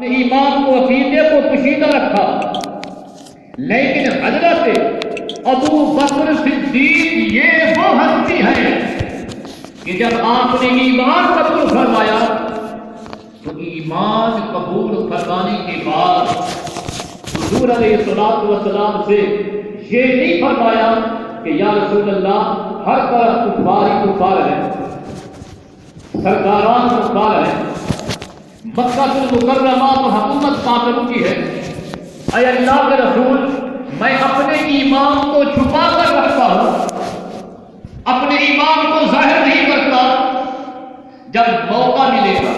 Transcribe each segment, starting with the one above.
ایمان کو عقیدے کو پوشیدہ رکھا، لیکن حضرت ابو بکر صدیق یہ وہ ہستی ہے کہ جب آپ نے ایمان قبول فرمایا تو ایمان قبول فرمانے کے بعد حضور علیہ الصلوۃ والسلام سے یہ نہیں فرمایا کہ یا رسول اللہ ہر طرف کفار ہی کفار ہیں، سرکاران کفار ہیں، مکہ المکرمہ تو حکومت کافروں کی ہے، اے اللہ کے رسول میں اپنے ایمان کو چھپا کر رکھتا ہوں، اپنے ایمان کو ظاہر نہیں کرتا، جب موقع ملے گا،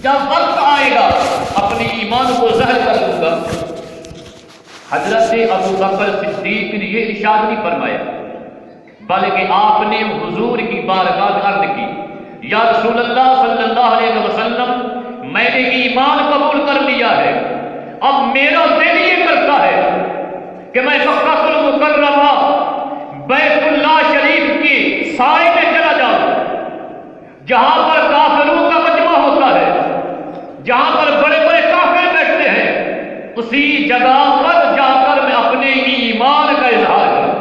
جب وقت آئے گا اپنے ایمان کو ظاہر کر دوں گا۔ حضرت ابو بکر صدیق نے یہ ارشاد نہیں فرمایا، بلکہ آپ نے حضور کی بارگاہ میں عرض کی، یا رسول اللہ صلی اللہ علیہ وسلم میں نے ایمان قبول کر لیا ہے، اب میرا دل یہ کرتا ہے کہ میں مکہ المکرمہ بیت اللہ شریف کی سائے میں چلا جاؤں، جہاں پر کافروں کا مجمع ہوتا ہے، جہاں پر بڑے بڑے کافر بیٹھتے ہیں، اسی جگہ پر جا کر میں اپنے ایمان کا اظہار کروں۔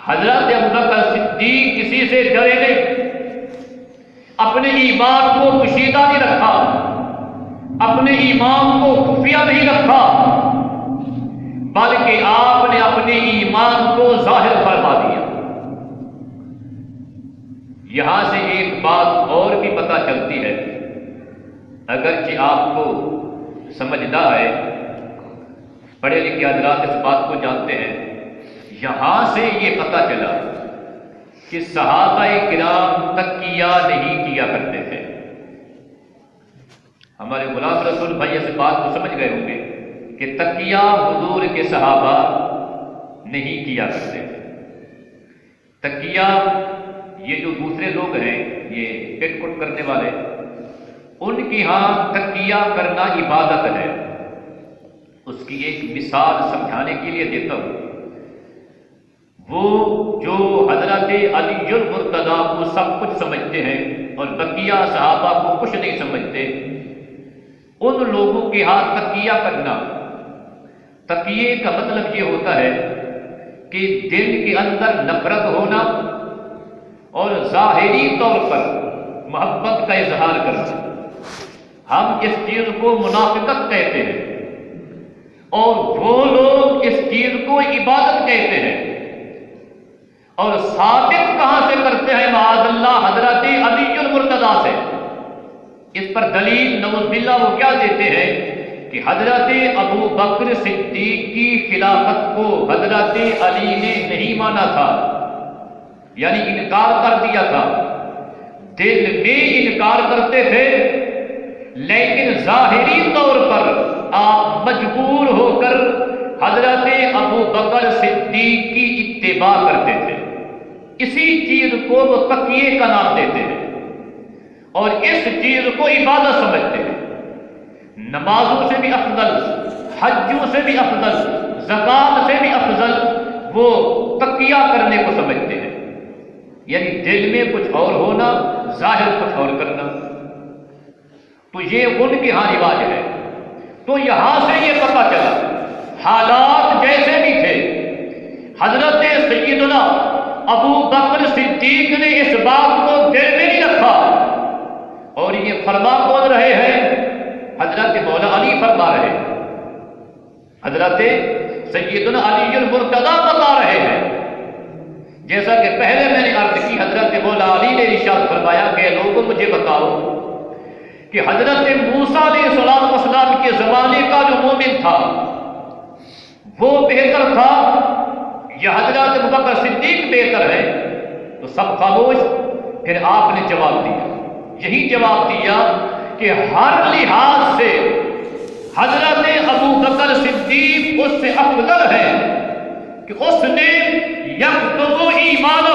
حضرت ابو بکر صدیق کسی سے ڈرے نہیں، اپنے ایمان کو پوشیدہ نہیں رکھا، اپنے ایمان کو خفیہ نہیں رکھا، بلکہ آپ نے اپنے ایمان کو ظاہر فرما دیا۔ یہاں سے ایک بات اور بھی پتہ چلتی ہے، اگرچہ آپ کو سمجھدار ہے، پڑھے لکھے حضرات اس بات کو جانتے ہیں، یہاں سے یہ پتہ چلا کہ صحابہ کرام تقیہ نہیں کیا کرتے تھے۔ ہمارے غلام رسول بھائی اس بات کو سمجھ گئے ہوں گے کہ تقیہ حضور کے صحابہ نہیں کیا کرتے تھے۔ تقیہ یہ جو دوسرے لوگ ہیں، یہ پٹ کٹ کرنے والے، ان کی ہاں تقیہ کرنا عبادت ہے۔ اس کی ایک مثال سمجھانے کے لیے دیتا ہوں۔ وہ جو حضرت علی المرتضیٰ کو سب کچھ سمجھتے ہیں اور بقیہ صحابہ کو کچھ نہیں سمجھتے، ان لوگوں کے ہاتھ تقیہ کرنا، تقیے کا مطلب یہ ہوتا ہے کہ دل کے اندر نفرت ہونا اور ظاہری طور پر محبت کا اظہار کرنا۔ ہم اس چیز کو منافقت کہتے ہیں اور وہ لوگ اس چیز کو عبادت کہتے ہیں، اور ثابت کہاں سے کرتے ہیں؟ معاذ اللہ حضرت علی المرتضیٰ سے۔ اس پر دلیل نعوذ باللہ وہ کیا دیتے ہیں کہ حضرت ابو بکر صدیق کی خلافت کو حضرت علی نے نہیں مانا تھا، یعنی انکار کر دیا تھا، دل میں انکار کرتے تھے، لیکن ظاہری طور پر آپ مجبور ہو کر حضرت ابو بکر صدیق کی اتباع کرتے تھے۔ اسی چیز کو وہ تقیے کا نام دیتے ہیں اور اس چیز کو عبادت سمجھتے ہیں۔ نمازوں سے بھی افضل، حجوں سے بھی افضل، زکوٰۃ سے بھی افضل وہ تقیہ کرنے کو سمجھتے ہیں، یعنی دل میں کچھ اور ہونا، ظاہر کچھ اور کرنا۔ تو یہ ان کے ہاں رواج ہے۔ تو یہاں سے یہ پتہ چلا، حالات جیسے بھی تھے، حضرت سیدنا ابو بکر صدیق نے اس بات کو دل میں نہیں رکھا، اور یہ فرما کون رہے ہیں؟ حضرت مولا علی فرما رہے ہیں، حضرت سیدنا علی المرتضیٰ بتا رہے ہیں۔ جیسا کہ پہلے میں نے عرض کی، حضرت مولا علی نے ارشاد فرمایا کہ لوگوں مجھے بتاؤ کہ حضرت موسیٰ علیہ السلام کے زمانے کا جو مومن تھا وہ بہتر تھا یا حضرت ابو بکر صدیق بہتر ہے؟ تو سب خاموش۔ پھر آپ نے جواب دیا، یہی جواب دیا کہ ہر لحاظ سے حضرت ابو بکر صدیق اس سے افضل ہے کہ اس نے یکتم ایمانہ،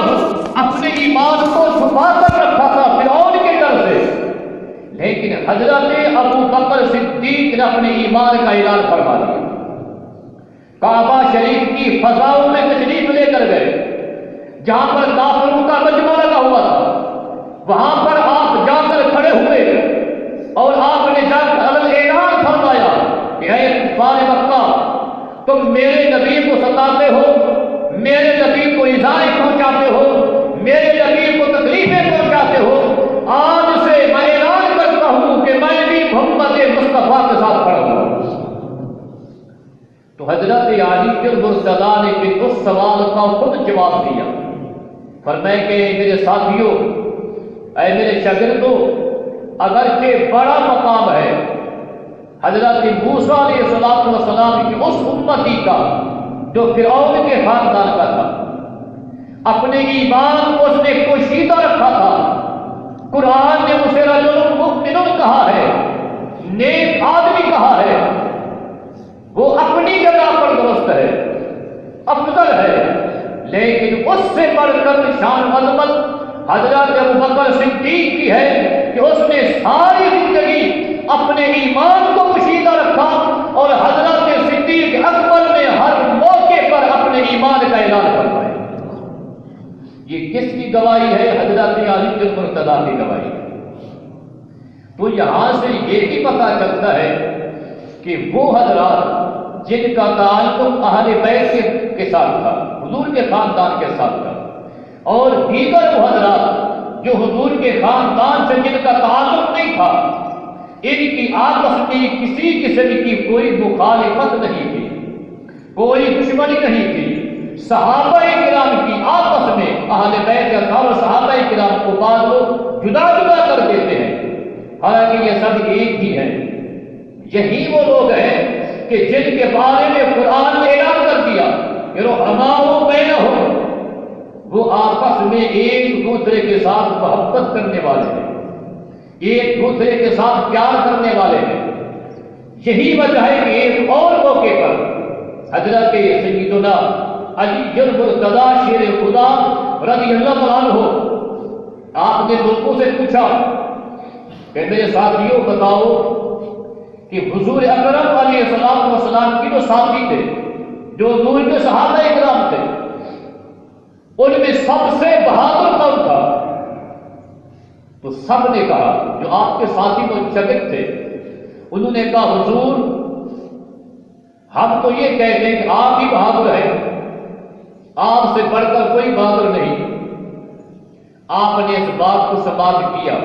اپنے ایمان کو چھپا کر رکھا تھا فرعون کے ڈر سے، لیکن حضرت ابو بکر صدیق نے اپنے ایمان کا اعلان فرما دیا۔ کعبہ شریف کی فضاؤں میں تشریف لے کر گئے، جہاں پر کافروں کا مجمع لگا ہوا تھا، وہاں پر آپ جا کر کھڑے ہوئے اور آپ نے کفار مکہ تم میرے نبی کو ستاتے ہو، میرے نبی کو ایذائیں پہنچاتے ہو، میرے نبی کو تکلیفیں پہنچاتے ہو، آج سے میں اعلان کرتا ہوں کہ میں بھی محمد مصطفیٰ کے ساتھ کھڑا ہوں۔ تو حضرت علی المرتضیٰ نے پھر اس سوال کا خود جواب دیا، فرمایا کہ میرے ساتھیوں، اے میرے شاگردوں، اگرچہ بڑا مقام ہے حضرت موسیٰ علیہ السلام کی اس امتی کا جو فرعون کے خاندان کا تھا، اپنے ایمان کو اس نے پوشیدہ رکھا تھا۔ قرآن نے اسے رجل مؤمن کہا ہے، نیک آدمی کہا ہے، وہ اپنی جگہ پر درست ہے، افضل ہے، لیکن اس سے بڑھ کر شان عظمت حضرت ابوبکر صدیق کی ہے کہ اس نے ساری زندگی اپنے ایمان کو پوشیدہ رکھا، اور حضرت صدیق اکبر نے ہر موقع پر اپنے ایمان کا اعلان فرمایا۔ یہ کس کی گواہی ہے؟ حضرت علی المرتضیٰ کی گواہی۔ تو یہاں سے یہ بھی پتہ چلتا ہے کہ وہ حضرات جن کا تعلق اہل بیت کے ساتھ تھا، حضور کے خاندان کے ساتھ تھا، اور دیگر وہ حضرات جو حضور کے خاندان سے جن کا تعلق نہیں تھا، ان کی آپس میں کسی قسم کی کوئی مخالفت نہیں تھی، کوئی دشمنی نہیں تھی۔ صحابہ کرام کی آپس میں اہل بیت کا اور صحابہ کرام کو بعض لوگ جدا جدا کر دیتے ہیں، حالانکہ یہ سب ایک ہی ہیں۔ یہی وہ لوگ ہیں کہ جن کے بارے میں قرآن نے اعلان کر دیا کہ رحماء بینہم، وہ آپس میں ایک دوسرے کے ساتھ محبت کرنے والے ہیں، ایک دوسرے کے ساتھ پیار کرنے والے ہیں۔ یہی وجہ ہے کہ ایک اور موقع پر حضرت سیدنا علی المرتضیٰ شیر خدا رضی اللہ عنہ، آپ نے لوگوں سے پوچھا کہ میرے ساتھیوں بتاؤ کہ حضور اکرم علیہ السلام کی جو ساتھی تھے، جو حضور کے صحابہ کرام تھے، ان میں سب سے بہادر کون تھا؟ تو سب نے کہا، جو آپ کے ساتھی شاگرد تھے انہوں نے کہا حضور ہم تو یہ کہتے ہیں کہ آپ ہی بہادر ہیں، آپ سے بڑھ کر کوئی بہادر نہیں۔ آپ نے اس بات کو سماعت کیا،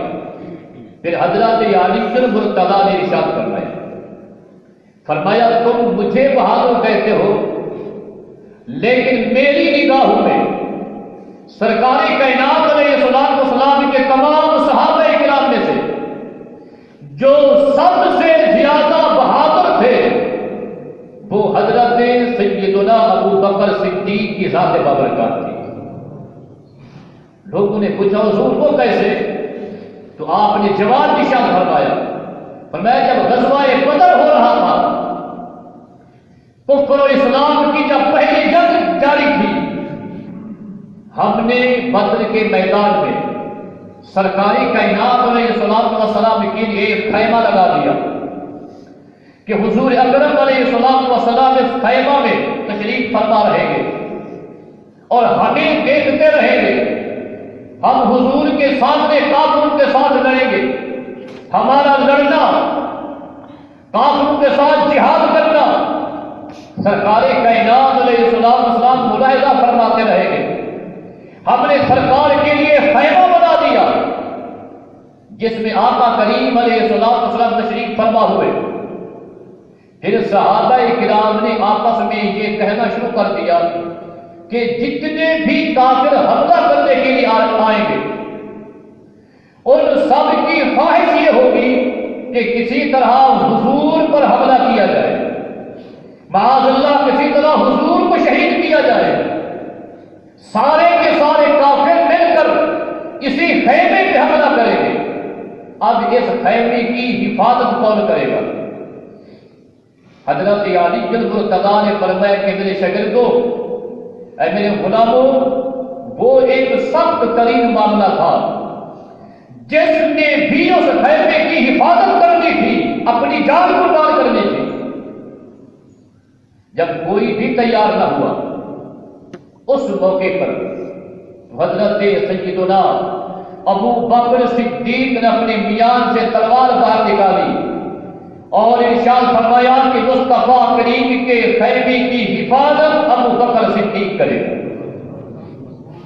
پھر حضرت علی المرتضیٰ نے ارشاد فرمایا تم مجھے بہادر کہتے ہو، لیکن میری نگاہوں میں سرکار کائنات علیہ السلام کے تمام صحابہ کرام میں سے جو سب سے زیادہ بہادر تھے وہ حضرت سیدنا ابوبکر صدیق کی ذات بابرکات تھی۔ لوگوں نے پوچھا حضور وہ کیسے؟ تو آپ نے جواب ارشاد فرمایا جب غزوہ بدر ہو رہا تھا، کفر و اسلام کی جب پہلی جنگ جاری تھی، ہم نے بدر کے میدان میں سرکاری کائنات علیہ السلام کے لیے ایک خیمہ لگا دیا کہ حضور اکرم علیہ السلام اس خیمہ میں تشریف فرما رہیں گے اور ہمیں دیکھتے رہیں گے، ہم حضور کے سامنے کافروں کے ساتھ لڑیں گے، ہمارا لڑنا، کافروں کے ساتھ جہاد کرنا سرکار کائنات علیہ السلام ملاحظہ فرماتے رہیں گے۔ ہم نے سرکار کے لیے خیمہ بنا دیا جس میں آقا کریم علیہ السلام تشریف فرما ہوئے۔ پھر صحابہ کرام نے آپس میں یہ کہنا شروع کر دیا کہ جتنے بھی کافر حملہ کرنے کے لیے آئیں گے ان سب کی خواہش یہ ہوگی کہ کسی طرح حضور پر حملہ کیا جائے، معاذ اللہ کسی طرح حضور کو شہید کیا جائے۔ سارے کے سارے کافر مل کر اسی خیمے پہ حملہ کریں گے۔ اب اس خیمے کی حفاظت کون کرے گا؟ حضرت علی المرتضیٰ نے فرمایا کہ میرے شاگردوں، اے میرے غلاموں، وہ ایک سخت ترین معاملہ تھا، جس نے بھی اس خیمے کی حفاظت کرنی تھی، اپنی جان قربان کرنی تھی۔ جب کوئی بھی تیار نہ ہوا اس موقع پر حضرت سیدنا ابو بکر صدیق نے اپنے میان سے تلوار باہر نکالی اور ارشاد فرمایا کہ اس کا مصطفیٰ کریم کے خیمے کی حفاظت ابو بکر صدیق کرے گا۔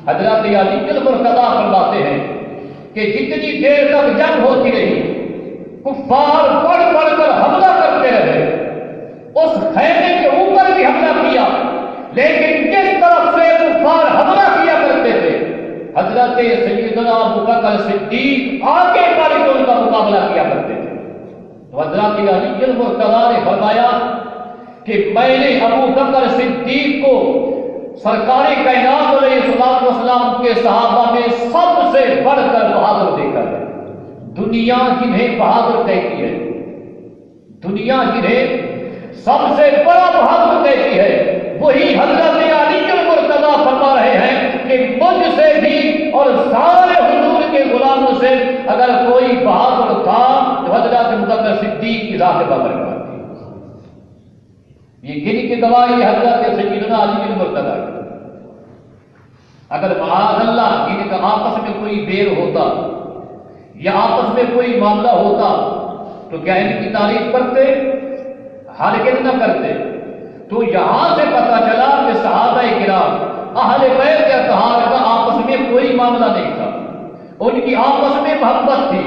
حضرت علی المرتضیٰ فرماتے ہیں کہ جتنی دیر تک جنگ ہوتی رہی، کفار بڑھ بڑھ کر حملہ کرتے رہے، اس خیمے کے اوپر بھی حملہ کیا، لیکن جس طرف سے کفار حملہ کیا کرتے تھے، حضرت سیدنا ابو بکر صدیق آگے بڑھ کے ان کا مقابلہ کیا کرتے تھے۔ تو حضرت علی المرتضیٰ نے فرمایا کہ میں نے ابو بکر صدیق کو سرکار کائنات علیہ الصلوۃ والسلام کے صحابہ میں سب سے بڑھ کر بہادر دیکھا ہے۔ دنیا جنہیں بہادر کہتی ہے، دنیا جنہیں سب سے بڑا بہادر کہتی ہے، وہی حضرت علی المرتضیٰ فرما رہے ہیں کہ مجھ سے بھی اور سارے حضور کے غلاموں سے اگر کوئی بہادر تھا تو حضرت ابو بکر صدیق کی ذات بابرکت تھی۔ یہ گن کی گواہی حضرت سیدنا علی المرتضیٰ کی۔ اگر معاذ اللہ ان کا آپس میں کوئی بیر ہوتا یا آپس میں کوئی معاملہ ہوتا تو کیا ان کی تعریف کرتے؟ ہرگز نہ کرتے۔ تو یہاں سے پتہ چلا کہ صحابہ کرام اہل بیت اطہار کا آپس میں کوئی معاملہ نہیں تھا، ان کی آپس میں محبت تھی۔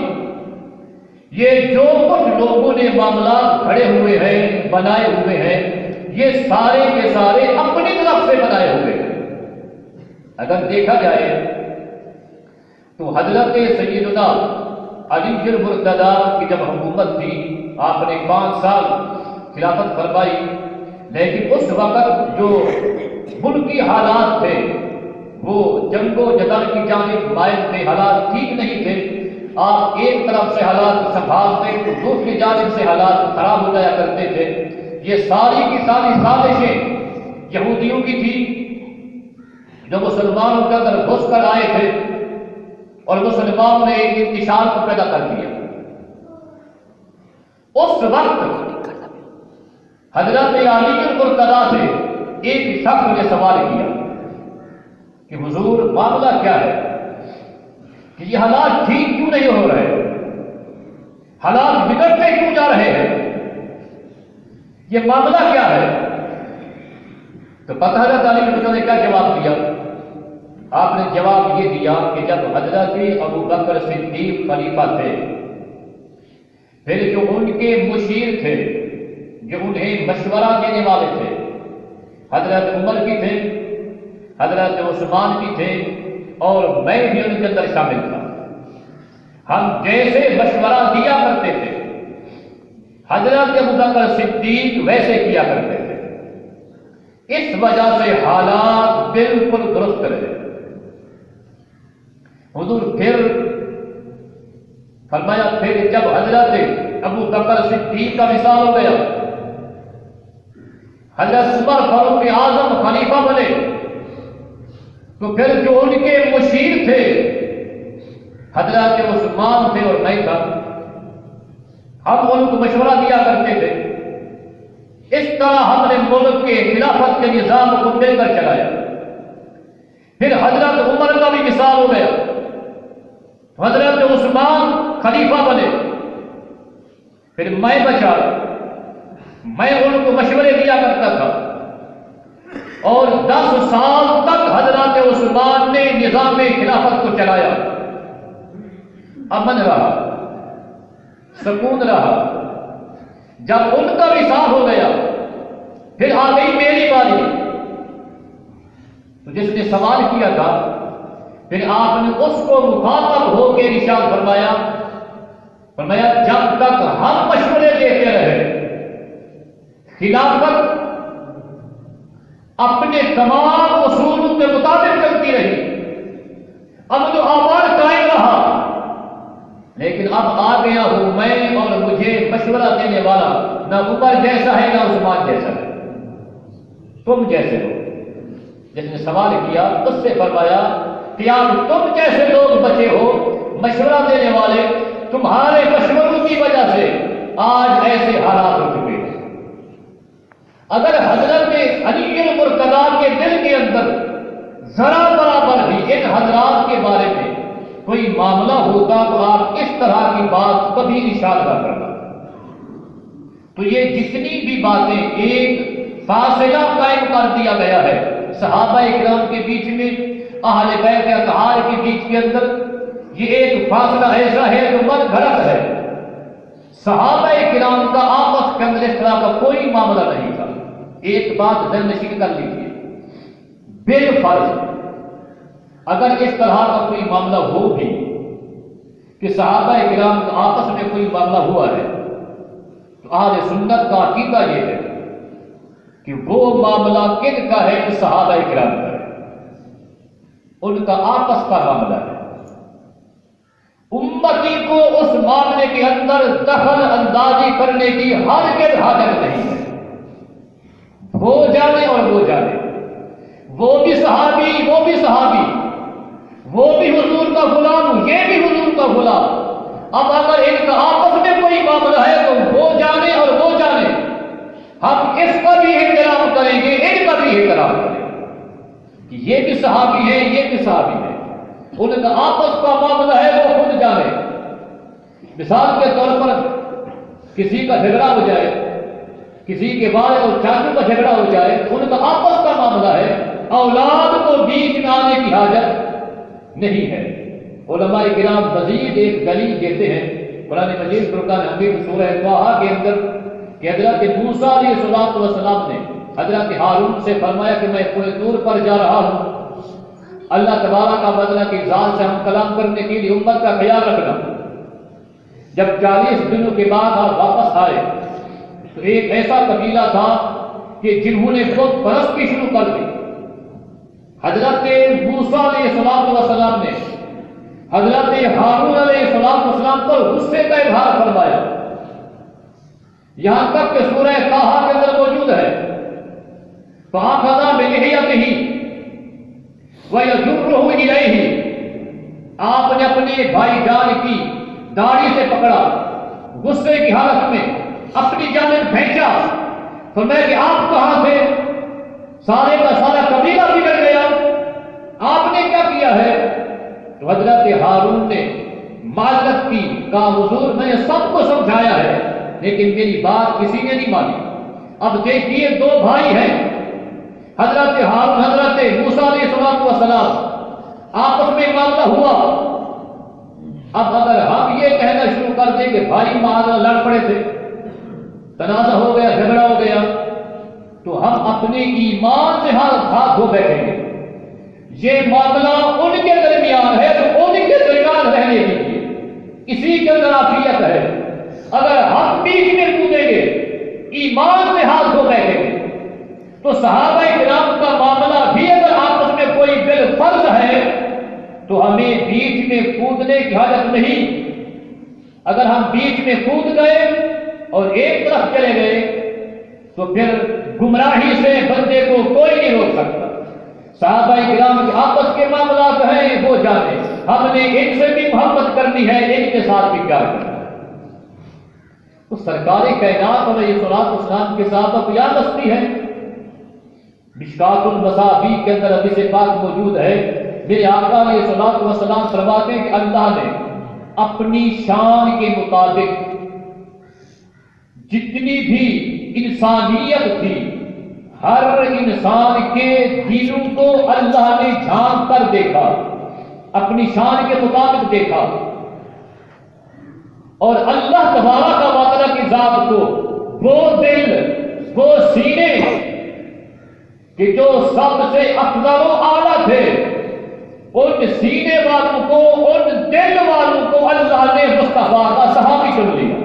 یہ جو کچھ لوگوں نے معاملات کھڑے ہوئے ہیں، بنائے ہوئے ہیں، یہ سارے کے سارے اپنی طرف سے بنائے ہوئے ہیں۔ اگر دیکھا جائے تو حضرت سیدنا علی المرتضیٰ کی جب حکومت تھی، آپ نے 5 سال خلافت فرمائی، لیکن اس وقت جو ملکی حالات تھے وہ جنگ و جدل کی جانب مائل تھے، حالات ٹھیک نہیں تھے۔ آپ ایک طرف سے حالات سنبھالتے تو دوسری جانب سے حالات خراب ہو جایا کرتے تھے۔ یہ ساری کی ساری سازشیں یہودیوں کی تھی جو مسلمانوں کے اندر گھس کر آئے تھے اور مسلمانوں نے ایک انتشار کو پیدا کر دیا۔ اس وقت حضرت علی المرتضیٰ سے ایک شخص نے سوال کیا کہ حضور معاملہ کیا ہے کہ یہ حالات ٹھیک کیوں نہیں ہو رہے، حالات بگڑتے کیوں جا رہے ہیں، یہ معاملہ کیا ہے؟ تو پتہ حضرت علی المرتضیٰ نے کیا جواب دیا؟ آپ نے جواب یہ دیا کہ جب حضرت ابو بکر صدیق خلیفہ تھے، پھر جو ان کے مشیر تھے، جو انہیں مشورہ دینے والے تھے، حضرت عمر بھی تھے، حضرت عثمان بھی تھے، اور میں بھی ان کے اندر شامل تھا۔ ہم جیسے مشورہ دیا کرتے تھے، حضرت ابو بکر صدیق ویسے کیا کرتے تھے۔ اس وجہ سے حالات بالکل درست رہے۔ حضور پھر فرمایا پھر جب حضرت ابو بکر صدیق کا وصال ہو گیا، حضرت عمر فاروق اعظم خلیفہ بنے، تو پھر جو ان کے مشیر تھے حضرت عثمان تھے اور میں تھا، ہم ان کو مشورہ دیا کرتے تھے۔ اس طرح ہم نے ملک کے خلافت کے نظام کو مل کر چلایا۔ پھر حضرت عمر کا بھی وصال ہو گیا، حضرت عثمان خلیفہ بنے، پھر میں بچا، میں ان کو مشورے دیا کرتا تھا، اور 10 سال تک حضرت عثمان نے نظام خلافت کو چلایا، امن رہا، سکون رہا۔ جب ان کا وصال ہو گیا، پھر آ گئی میری باری۔ تو جس نے سوال کیا تھا، پھر آپ نے اس کو مخاطب ہو کے ارشاد فرمایا جب تک ہم مشورے دیتے رہے، خلافت اپنے تمام اصولوں کے مطابق چلتی رہی، امن و امان قائم رہا، لیکن اب آ گیا ہوں میں اور مجھے مشورہ دینے والا نہ عمر جیسا ہے نہ عثمان جیسا ہے، تم جیسے ہو۔ جس نے سوال کیا اس سے فرمایا کہ آپ تم جیسے لوگ بچے ہو، مشورہ دینے والے، تمہارے مشوروں کی وجہ سے آج ایسے حالات ہو چکے ہیں۔ اگر حضرت علی المرتضیٰ کے دل کے اندر ذرا برابر بھی ان حضرات کے بارے میں کوئی معاملہ ہوتا تو آپ اس طرح کی بات کبھی ارشاد نہ کرنا۔ تو یہ جتنی بھی باتیں ایک فاصلہ قائم کر دیا گیا ہے صحابہ کرام کے بیچ میں، اہل بیت اطہار کے بیچ کے اندر، یہ ایک فاصلہ ایسا ہے جو من گھڑت ہے۔ صحابہ کرام کا آپس کے اندر اس طرح کا کوئی معاملہ نہیں تھا۔ ایک بات ذہن نشین کر لیجیے، بالفرض اگر اس طرح کا کوئی معاملہ ہو بھی کہ صحابہ کرام کا آپس میں کوئی معاملہ ہوا ہے، تو اہل سنت کا عقیدہ یہ ہے کہ وہ معاملہ کن کا ہے؟ کہ صحابہ کرام کا ہے، ان کا آپس کا معاملہ ہے۔ امتی کو اس معاملے کے اندر دخل اندازی کرنے کی ہرگز حاجت نہیں ہے۔ وہ جانے اور وہ جانے، وہ بھی صحابی وہ بھی صحابی، وہ بھی حضور کا غلام یہ بھی حضور کا غلام۔ اب اگر ان کا آپس میں کوئی معاملہ ہے تو وہ جانے اور وہ جانے، ہم اس کا بھی احترام کریں گے، ان کا بھی احترام کریں گے کہ یہ بھی صحابی ہے یہ بھی صحابی ہے، ان کا آپس کا معاملہ ہے وہ خود جانے۔ مثال کے طور پر کسی کا جھگڑا ہو جائے، کسی کے والد اور چاچو کا جھگڑا ہو جائے، ان کا آپس کا معاملہ ہے، اولاد کو بیچ میں آنے کی حاجت نہیں ہے۔ علماء کرام مزید ایک دلیل دیتے ہیں قرآن مجید فرقان حمید سورہ طٰہٰ کے اندر کہ حضرت موسیٰ علیہ السلام نے حضرت ہارون سے فرمایا کہ میں کوہ طور پر جا رہا ہوں، اللہ تبارک کا بدلہ کی ذات سے ہم کلام کرنے کے لیے امت کا خیال رکھنا۔ جب 40 دنوں کے بعد آپ واپس آئے تو ایک ایسا قبیلہ تھا کہ جنہوں نے بت پرستی شروع کر دی۔ حضرت موسیٰ علیہ السلام نے حضرت ہارون علیہ السلام پر غصے کا اظہار فرمایا، یہاں تک کہ سورہ طٰہٰ کے اندر موجود ہے فَأَخَذَ بِلِحْيَتِهِ وَيَجُرُّهُ إِلَيْهِ، آپ نے اپنے بھائی جان کی داڑھی سے پکڑا، غصے کی حالت میں اپنی جانب بھیجا۔ فرمایا کہ آپ کہاں تھے؟ سارے کا سارا قبیلہ بگڑ گیا، آپ نے کیا کیا ہے؟ تو حضرت ہارون نے معذرت کی، کہا حضور میں نے سب کو سمجھایا ہے لیکن میری بات کسی نے نہیں مانی۔ اب دیکھیے دو بھائی ہیں، حضرت ہارون حضرت موسیٰ علیہ السلام، آپس میں معاملہ ہوا۔ اب اگر ہم یہ کہنا شروع کر دیں کہ بھائی معاذ لڑ پڑے تھے، تنازع ہو گیا، جھگڑا ہو گیا، تو ہم اپنے ایمان سے ہاتھ دھو بیٹھیں گے۔ یہ معاملہ ان کے درمیان ہے تو ان کے درمیان رہنے دیجیے، اسی کے اندر عافیت ہے۔ اگر ہم بیچ میں کودیں گے، ایمان سے ہاتھ دھو بیٹھیں گے، تو صحابہ کرام کا معاملہ بھی اگر آپس میں کوئی بالفرض ہے تو ہمیں بیچ میں کودنے کی حاجت نہیں۔ اگر ہم بیچ میں کود گئے اور ایک طرف چلے گئے تو پھر گمراہی سے بندے کو کوئی نہیں روک سکتا۔ صحابہ کرام کے آپس کے معاملات ہیں وہ جانے، ہم نے ان سے بھی محبت کرنی ہے، ان کے ساتھ بھی پیار کرنا ہے۔ تو سرکار کائنات علیہ السلام کے صحابہ کو یاد رکھتی ہے۔ مشکات المصابیح کے اندر حدیث پاک موجود ہے، میرے آقا علیہ السلام فرماتے ہیں کہ اللہ نے اپنی شان کے مطابق جتنی بھی انسانیت تھی، ہر انسان کے دلوں کو اللہ نے جھانک کر دیکھا، اپنی شان کے مطابق دیکھا، اور اللہ تبارک و تعالیٰ کی ذات کو وہ دل، وہ سینے کہ جو سب سے افضل و اعلیٰ تھے، ان سینے والوں کو، ان دل والوں کو اللہ نے مصطفیٰ کا صحابی چن لیا۔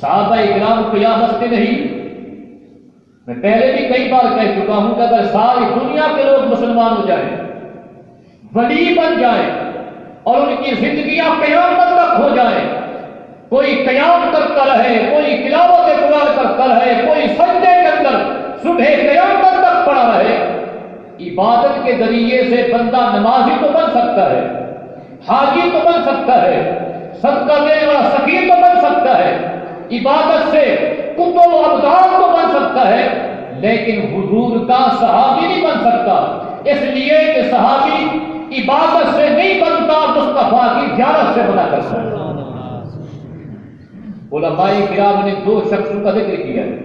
صحابہ کرام کو یاد رکھتے نہیں؟ میں پہلے بھی کئی بار کہہ چکا ہوں کہ اگر ساری دنیا کے لوگ مسلمان ہو جائیں، ولی بن جائیں اور ان کی زندگیاں قیامت تک ہو جائیں، کوئی قیام کرتا رہے، کوئی تلاوت قرآن کرتا رہے، کوئی سجدے کے اندر صبح قیامت تک پڑا رہے، عبادت کے ذریعے سے بندہ نمازی تو بن سکتا ہے، حاجی تو بن سکتا ہے، صدقہ دینے والا سخی تو بن سکتا ہے، عبادت سے کتب و ابدال تو بن سکتا ہے، لیکن حضور کا صحابی نہیں بن سکتا، اس لیے کہ صحابی عبادت سے نہیں بنتا، مصطفیٰ کی زیارت سے بنا کرتا ہے۔ علماء کرام نے دو شخصوں کا ذکر کیا ہے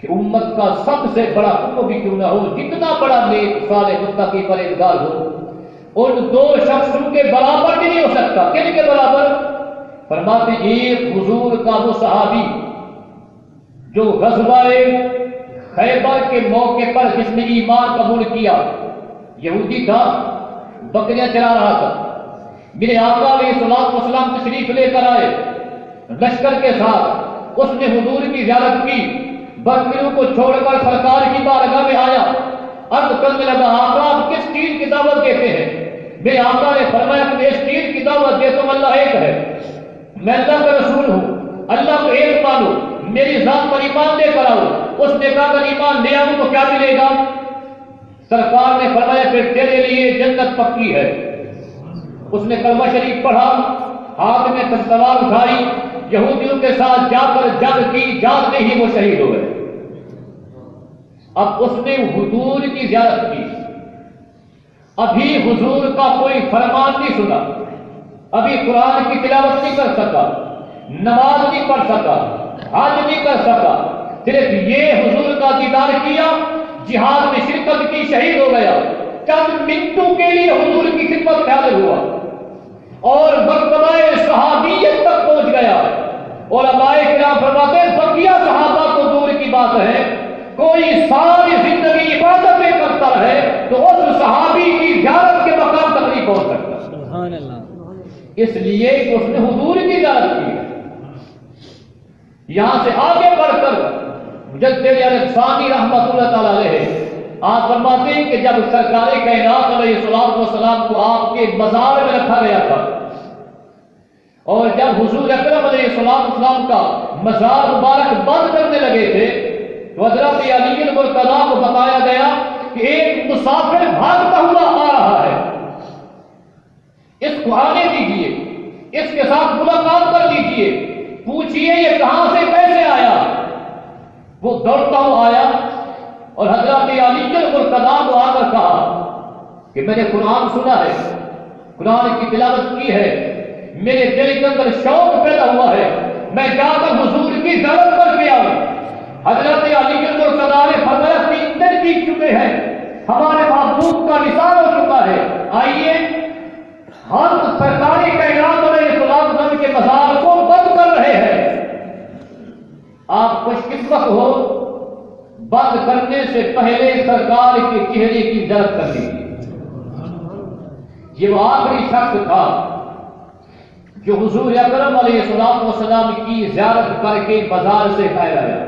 کہ امت کا سب سے بڑا حکم بھی کیوں نہ ہو، جتنا بڑا نیک صالح متقی پرہیزگار ہو، ان دو شخصوں کے برابر بھی نہیں ہو سکتا۔ کن کے برابر؟ فرماتے ایک حضور کا وہ صحابی جو غزوہ خیبر کے موقع پر جس نے ایمان قبول کیا، یہودی تھا، بکریاں چلا رہا تھا، میرے آقا علیہ الصلوۃ والسلام تشریف لے کر آئے لشکر کے ساتھ، اس نے حضور کی زیارت کی، بکریوں کو چھوڑ کر سرکار کی بارگاہ میں آیا، عرض کرنے لگا آقا آپ کس چیز کی دعوت دیتے ہیں؟ میرے آقا نے فرمایا کہ اس چیز کی دعوت دیتا ہوں، اللہ ایک ہے، میں اللہ کا رسول ہوں، اللہ کو ایک مانو، میری ذات پر ایمان لے کر آؤ۔ اس نے کہا اگر ایمان لے آؤں تو کیا ملے گا؟ سرکار نے فرمایا پھر تیرے لیے جنت پکی ہے۔ اس نے کلمہ شریف پڑھا، ہاتھ میں تلوار اٹھائی، یہودیوں کے ساتھ جا کر جنگ کی، جاتے ہی وہ شہید ہو گئے۔ اب اس نے حضور کی زیارت کی، ابھی حضور کا کوئی فرمان نہیں سنا، ابھی قرآن کی تلاوت نہیں کر سکا، نماز نہیں پڑھ سکا، حج نہیں کر سکا، صرف یہ حضور کا دیدار کیا، جہاد میں شرکت کی، شہید ہو گیا، چند منٹوں کے لیے حضور کی خدمت میں حاضر ہوا اور مرتبہ صحابیت تک پہنچ گیا۔ علماء کرام فرماتے ہیں بقیہ صحابہ کو دور کی بات ہے، کوئی ساری زندگی عبادتیں کرتا رہے تو اس صحابی کی زیارت کے مقام تک نہیں پہنچ سکتا۔ سبحان اللہ۔ اس لیے کہ اس نے حضور کی زیارت کی۔ یہاں سے آگے بڑھ کر مجدد الفسانی رحمۃ اللہ تعالی علیہ آپ فرماتے ہیں کہ جب سرکار کائنات علیہ الصلوۃ والسلام کو آپ کے مزار میں رکھا گیا تھا اور جب حضور اکرم علیہ الصلوۃ والسلام کا مزار مبارک بند کرنے لگے تھے تو حضرت علی المرتضیٰ کو بتایا گیا کہ ایک مسافر بھاگتا ہوا آ رہا ہے، اس کو آنے دیجیے، اس کے ساتھ ملاقات کر لیجیے، پوچھئے یہ کہاں سے کیسے آیا؟ وہ دوڑتا ہوا آیا اور حضرت علی المرتضیٰ کو آ کر کہا کہ میں نے قرآن سنا ہے، قرآن کی تلاوت کی ہے، میرے دل کے اندر شوق پیدا ہوا ہے، میں جا کر حضور کی زیارت کر کے آؤں۔ حضرت علی المرتضیٰ نے فرمایا 3 دن بیت چکے ہیں، ہمارے محبوب کا وصال ہو چکا ہے، آئیے ہم سرکار کائنات علیہ السلام کے مزار کو بند کر رہے ہیں، آپ خوش قسمت ہو، بند کرنے سے پہلے سرکار کے چہرے کی زیارت کر لیجیے۔ یہ وہ آخری شخص تھا جو حضور اکرم علیہ السلام کی زیارت کر کے مزار سے باہر آیا۔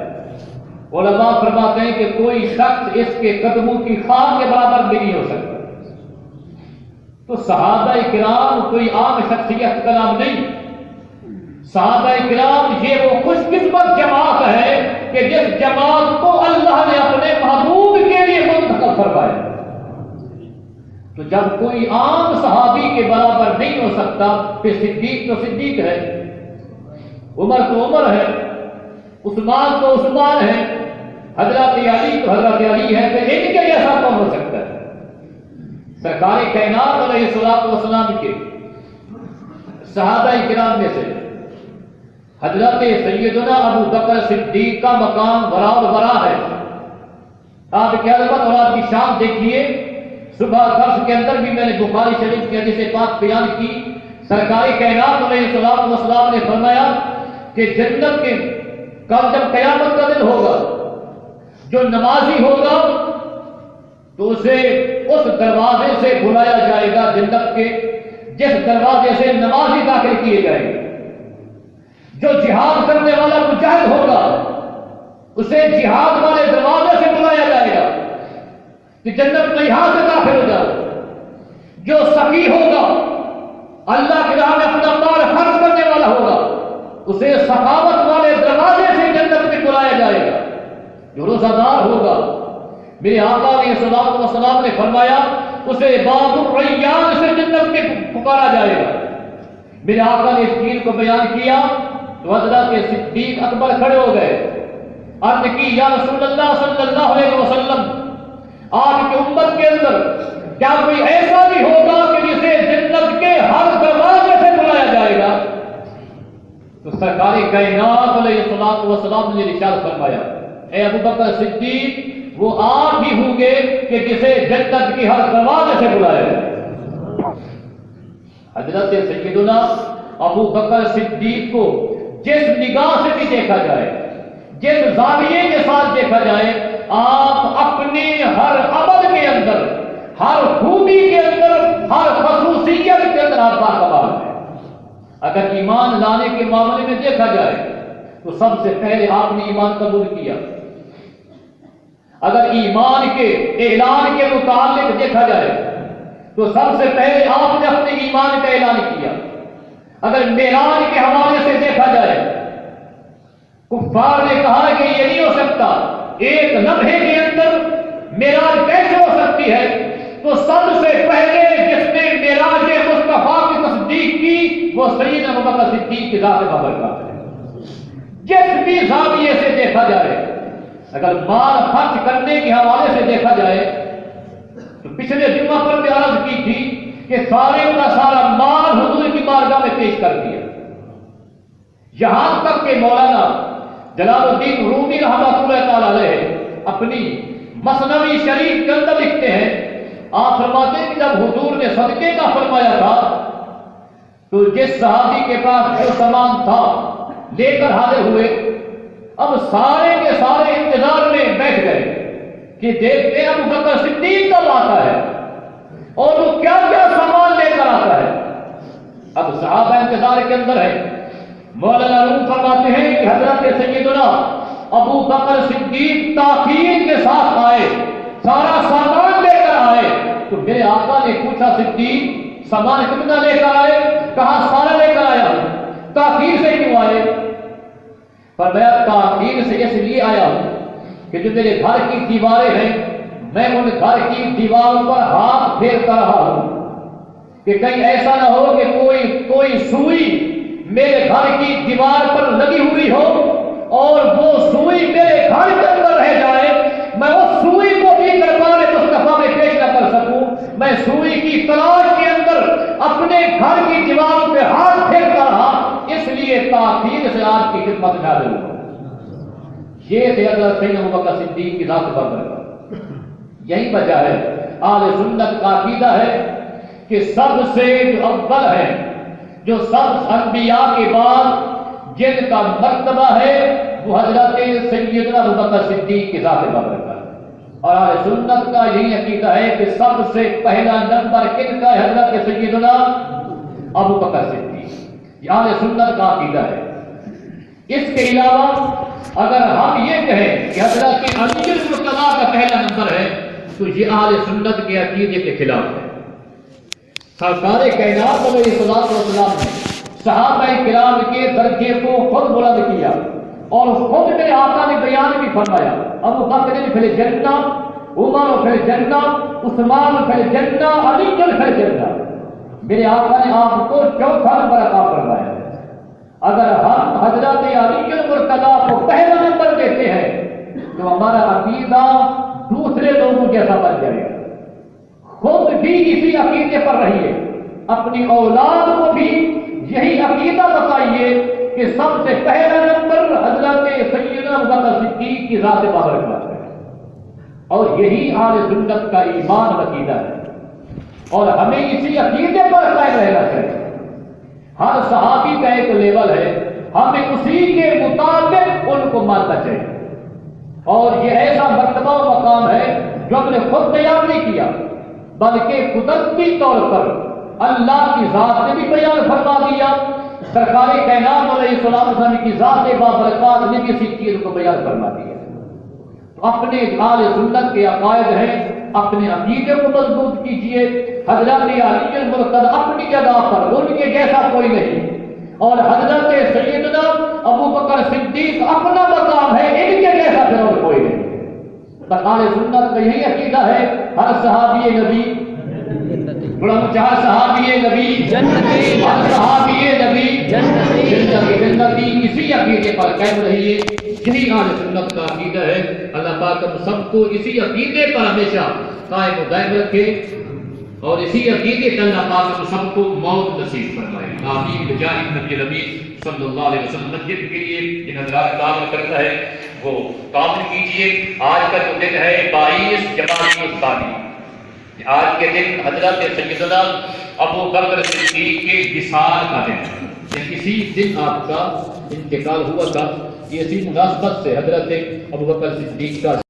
علماء فرماتے ہیں کہ کوئی شخص اس کے قدموں کی خاک کے برابر بھی نہیں ہو سکتا۔ تو صحابہ کرام کوئی عام شخصیت کا نام نہیں، صحابہ کرام یہ وہ خوش قسمت جماعت ہے کہ جس جماعت کو اللہ نے اپنے محبوب کے لیے منتخب فرمایا۔ تو جب کوئی عام صحابی کے برابر نہیں ہو سکتا پھر صدیق تو صدیق ہے، عمر تو عمر ہے، عثمان تو عثمان ہے، حضرت علی تو حضرت علی ہے، پھر ان کے جیسا کون ہو سکتا ہے؟ سرکار کائنات علیہ الصلوۃ والسلام کے صحابہ کرام میں سے حضرت سیدنا ابو بکر صدیق کا مقام برا ہے۔ آپ کی عظمت اور آپ کی شان دیکھیے، صبح درس کے اندر بھی میں نے بخاری شریف کی حدیث پاک بیان کی، سرکار کائنات علیہ الصلوۃ والسلام نے فرمایا کہ جنت کے کل جب قیامت کا دن ہوگا، جو نمازی ہوگا تو اسے اس دروازے سے بلایا جائے گا جنت کے جس دروازے سے نمازی داخل کیے جائیں گے۔ جو جہاد کرنے والا مجاہد ہوگا اسے جہاد والے دروازے سے بلایا جائے گا کہ جنت میں یہاں سے داخل ہو جاؤ۔ جو سخی ہوگا، اللہ کی راہ میں اپنا مال خرچ کرنے والا ہوگا، اسے سخاوت والے دروازے سے جنت میں بلایا جائے گا۔ جو روزہ دار ہوگا، میرے آقا علیہ الصلوۃ والسلام نے فرمایا اسے باب الریان سے جنت میں پکارا جائے گا۔ میرے آقا نے اس چیز کو بیان کیا تو حضرت صدیق اکبر کھڑے ہو گئے، عرض کی یا رسول اللہ صلی اللہ علیہ وسلم، آپ کی امت کے اندر کیا کوئی ایسا بھی ہوگا کہ جسے جنت کے ہر دروازے سے بلایا جائے گا؟ تو سرکار کائنات علیہ الصلوۃ والسلام نے ارشاد فرمایا اے ابو بکر صدیق وہ آپ ہی ہوں گے کہ جسے جنت کی ہر دروازے سے بلایا جائے۔ حضرت سیدنا ابو بکر صدیق کو جس نگاہ سے بھی دیکھا جائے، جس زاویے کے ساتھ دیکھا جائے، آپ اپنے ہر عمل کے اندر، ہر خوبی کے اندر، ہر خصوصیت کے اندر آپ باکمال ہیں۔ اگر ایمان لانے کے معاملے میں دیکھا جائے تو سب سے پہلے آپ نے ایمان قبول کیا۔ اگر ایمان کے اعلان کے متعلق دیکھا جائے تو سب سے پہلے آپ نے اپنے ایمان کا اعلان کیا۔ اگر معراج کے حوالے سے دیکھا جائے، کفار نے کہا کہ یہ نہیں ہو سکتا، ایک لمحے کے اندر معراج کیسے ہو سکتی ہے؟ تو سب سے پہلے جس نے معراج مصطفیٰ کی تصدیق کی وہ سیدنا ابو بکر صدیق کی ذات بابرکات ہے۔ جس بھی زاویے سے دیکھا جائے، اگر مال خرچ کرنے کے حوالے سے دیکھا جائے تو پچھلے جمعہ پر بھی عرض کی تھی کہ سارے کا سارا مال حضور کی بارگاہ میں پیش کر دیا، یہاں تک کہ مولانا جلال الدین رومی رحمۃ اللہ تعالی علیہ اپنی مثنوی شریف کے اندر لکھتے ہیں، آپ فرماتے ہیں کہ جب حضور نے صدقے کا فرمایا تھا تو جس صحابی کے پاس جو سامان تھا لے کر حاضر ہوئے، اب سارے کے سارے انتظار میں بیٹھ گئے کہ دیکھتے ہیں ابو بکر صدیق کب آتا ہے اور وہ کیا کیا سامان لے کر آتا ہے۔ اب صحابہ انتظار کے اندر ہے۔ مولانا روم فرماتے ہیں کہ حضرت سیدنا ابو بکر صدیق تاخیر کے ساتھ آئے، سارا سامان لے کر آئے تو میرے آقا نے پوچھا صدیق سامان کتنا لے کر آئے؟ کہا سارا لے کر آیا۔ تاخیر سے کیوں آئے؟ فرمایا تاخیر سے اس لیے آیا ہوں کہ جو میرے گھر کی دیواریں ہیں میں ان گھر کی دیواروں پر ہاتھ پھیرتا رہا ہوں کہ کہیں ایسا نہ ہو کہ کوئی سوئی میرے گھر کی دیوار پر لگی ہوئی ہو اور وہ سوئی میرے گھر کے اندر رہ جائے، میں اس سوئی کو بھی دربار مصطفیٰ میں پیش نہ کر سکوں، میں سوئی کی تلاش کے اندر اپنے گھر کی دیواروں پہ ہاتھ پھیرتا رہا، اس لیے تاخیر سے آپ کی خدمت میں حاضر ہوا۔ یہ تھے حضرت سیدنا ابو بکر صدیق کی ذات بابرکات۔ یہی وجہ ہے اہل سنت کا عقیدہ ہے کہ سب سے جو اول ہے، جو سب انبیاء کے بعد جن کا مرتبہ ہے وہ حضرت سیدنا ابو بکر صدیق کی ذات بابرکات ہے۔ اور اہل سنت کا یہی عقیدہ ہے کہ سب سے پہلا نمبر کن کا ہے؟ حضرت سیدنا ابو بکر صدیق۔ یہ اہل سنت کا عقیدہ ہے۔ اس کے علاوہ اگر ہم یہ کہیں کہ حضرت علی المرتضیٰ کا پہلا نمبر ہے تو یہ اہل سنت کے عقیدے کے خلاف ہے۔ سرکار کائنات علیہ الصلوۃ والسلام نے صحابہ کرام کے درجے کو خود بلند کیا اور خود میرے آقا نے بیان بھی فرمایا، ابو بکر فی الجنہ، عمر فی الجنہ، عثمان فی الجنہ، علی فی الجنہ۔ میرے آقا نے آپ کو چوتھا نمبر عطا فرمایا۔ اگر ہم حضرت علی المرتضیٰ کو پہلا نمبر دیتے ہیں تو ہمارا عقیدہ دوسرے لوگوں جیسا بن جائے گا۔ خود بھی اسی عقیدے پر رہیے، اپنی اولاد کو بھی یہی عقیدہ بتائیے کہ سب سے پہلا نمبر حضرت سیدنا ابو بکر صدیق کی ذات بابرکات ہے۔ اور یہی اہل سنت کا ایمان عقیدہ ہے اور ہمیں اسی عقیدے پر قائم رہنا چاہیے۔ ہر صحابی کا ایک لیول ہے، ہمیں اسی کے مطابق ان کو ماننا چاہیے۔ اور یہ ایسا مرتبہ و مقام ہے جو ہم نے خود تیار نہیں کیا بلکہ قدرتی طور پر اللہ کی ذات نے بھی بیان فرما دیا، سرکار کائنات علیہ السلام کی ذات بابرکات نے بھی اسی چیز کو بیان فرما دیا۔ تو اپنے اہل سنت کے عقائد ہیں، اپنے عقیدے کو مضبوط کیجیے۔ حضرت علی المرتضیٰ اپنی جگہ پر ان کے جیسا کوئی نہیں اور حضرت سیدنا ابو بکر صدیق اپنا مقام ہے، ان کے جیسا پھر اور کوئی نہیں۔ اہل سنت کا یہی عقیدہ ہے، ہر صحابی نبی ہر صحابی نبی جنتی، ہر صحابی نبی جنتی۔ اسی عقیدے پر قائم رہیے، یہی اہل سنت کا عقیدہ ہے۔ اللہ پاک ہم سب کو اسی عقیدے پر ہمیشہ قائم و دائم رکھے۔ اور اسی عقیدے سے اللہ پاک ہم سب کو موت نصیب فرمائے، آمین بجاہ نبی الامین صلی اللہ علیہ وسلم۔ مسجد کے لیے جن حضرات کام کرتا ہے وہ کام کیجیے۔ آج کا جو دن ہے 22 جمادی الثانی، آج کے دن حضرت سیدنا ابو بکر صدیق کے وصال کا دن ہے، اسی دن آپ کا انتقال ہوا تھا۔ اسی مناسبت سے حضرت ابو بکر صدیق کا